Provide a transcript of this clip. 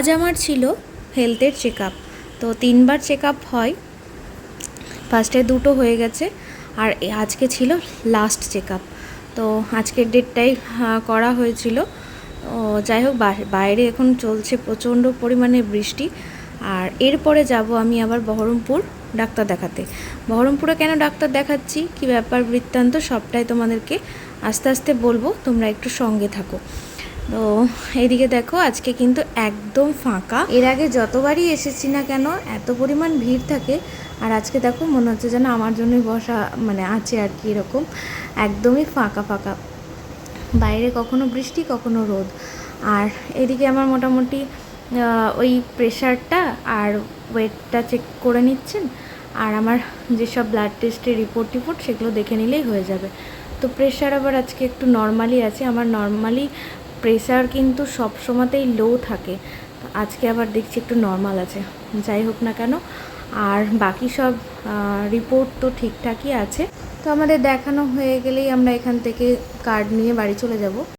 আজ আমার ছিল হেলথের চেক আপ। তো 3বার চেক আপ হয়, ফার্স্টে 2টো হয়ে গেছে আর আজকে ছিল লাস্ট চেক আপ। তো আজকের ডেটটাই করা হয়েছিল। যাই হোক, বাইরে এখন চলছে প্রচণ্ড পরিমাণে বৃষ্টি। আর এরপরে যাব আমি আবার বহরমপুর ডাক্তার দেখাতে। বহরমপুরে কেন ডাক্তার দেখাচ্ছি, কী ব্যাপার বৃত্তান্ত, সবটাই তোমাদেরকে আস্তে আস্তে বলবো, তোমরা একটু সঙ্গে থাকো। তো এইদিকে দেখো, আজকে কিন্তু একদম ফাঁকা। এর আগে যতবারই এসেছি না কেন এত পরিমাণ ভিড় থাকে, আর আজকে দেখো মনে হচ্ছে যেন আমার জন্যই বসা মানে আছে আর কি, এরকম একদমই ফাঁকা ফাঁকা। বাইরে কখনো বৃষ্টি কখনো রোদ। আর এদিকে আমার মোটামুটি ওই প্রেশারটা আর ওয়েটটা চেক করে নিচ্ছেন, আর আমার যেসব ব্লাড টেস্টের রিপোর্ট সেগুলো দেখে নিলেই হয়ে যাবে। তো প্রেশার আবার আজকে একটু নর্মালি আছে। আমার নর্মালি প্রেশার কিন্তু সব সময়তেই লো থাকে, আজকে আবার দেখছি একটু নর্মাল আছে। যাই হোক না কেন, আর বাকি সব রিপোর্ট তো ঠিকঠাকই আছে। তো আমাদের দেখানো হয়ে গেলেই আমরা এখান থেকে কার্ড নিয়ে বাড়ি চলে যাব।